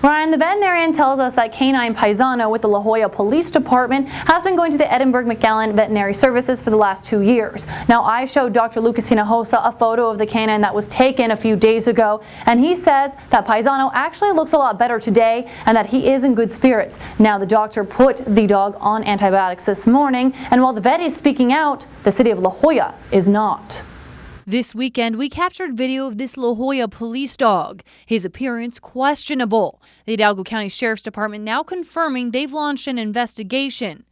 Ryan, the veterinarian tells us that K-9 Paisano with the La Jolla Police Department has been going to the Edinburgh McAllen Veterinary Services for the last 2 years. Now, I showed Dr. Lucas Hinojosa a photo of the canine that was taken a few days ago, and he says that Paisano actually looks a lot better today and that he is in good spirits. Now, the doctor put the dog on antibiotics this morning, and while the vet is speaking out, the city of La Jolla is not. This weekend, we captured video of this La Jolla police dog. His appearance questionable. The Hidalgo County Sheriff's Department now confirming they've launched an investigation.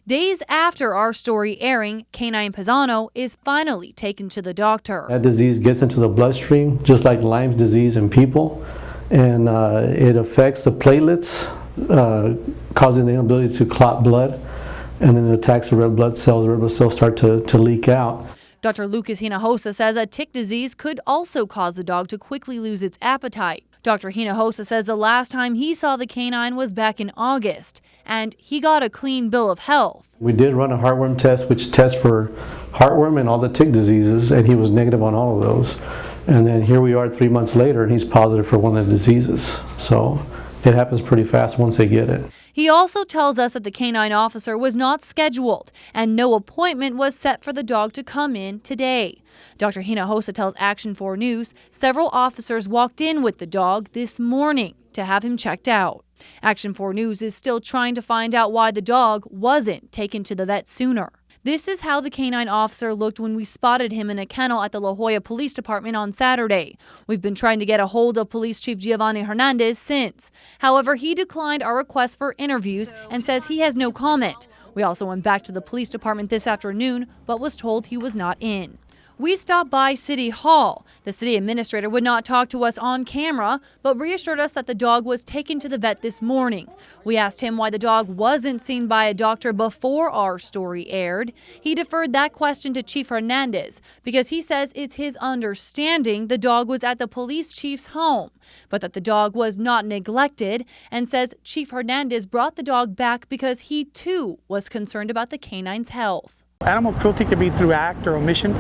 Days after our story airing, K-9 Paisano is finally taken to the doctor. That disease gets into the bloodstream, just like Lyme's disease in people, and it affects the platelets, causing the inability to clot blood, and then it attacks the red blood cells. The red blood cells start to leak out. Dr. Lucas Hinojosa says a tick disease could also cause the dog to quickly lose its appetite. Dr. Hinojosa says the last time he saw the canine was back in August, and he got a clean bill of health. We did run a heartworm test, which tests for heartworm and all the tick diseases, and he was negative on all of those. And then here we are 3 months later, and he's positive for one of the diseases. So it happens pretty fast once they get it. He also tells us that the canine officer was not scheduled and no appointment was set for the dog to come in today. Dr. Hinojosa tells Action 4 News several officers walked in with the dog this morning to have him checked out. Action 4 News is still trying to find out why the dog wasn't taken to the vet sooner. This is how the canine officer looked when we spotted him in a kennel at the La Jolla Police Department on Saturday. We've been trying to get a hold of Police Chief Giovanni Hernandez since. However, he declined our request for interviews and says he has no comment. We also went back to the police department this afternoon, but was told he was not in. We stopped by City Hall. The city administrator would not talk to us on camera, but reassured us that the dog was taken to the vet this morning. We asked him why the dog wasn't seen by a doctor before our story aired. He deferred that question to Chief Hernandez because he says it's his understanding the dog was at the police chief's home, but that the dog was not neglected, and says Chief Hernandez brought the dog back because he too was concerned about the canine's health. Animal cruelty could be through act or omission.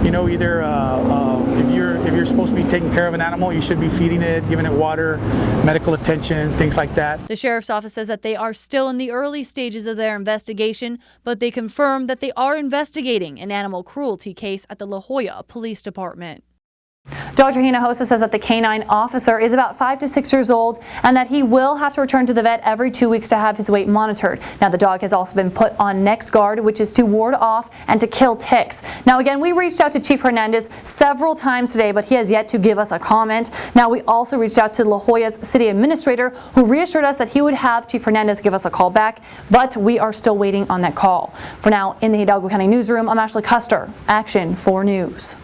You know, either if you're supposed to be taking care of an animal, you should be feeding it, giving it water, medical attention, things like that. The sheriff's office says that they are still in the early stages of their investigation, but they confirm that they are investigating an animal cruelty case at the La Jolla Police Department. Dr. Hinojosa says that the canine officer is about 5 to 6 years old and that he will have to return to the vet every 2 weeks to have his weight monitored. Now, the dog has also been put on Next Guard, which is to ward off and to kill ticks. Now, again, we reached out to Chief Hernandez several times today, but he has yet to give us a comment. Now, we also reached out to La Jolla's city administrator, who reassured us that he would have Chief Hernandez give us a call back, but we are still waiting on that call. For now, in the Hidalgo County newsroom, I'm Ashley Custer, Action 4 News.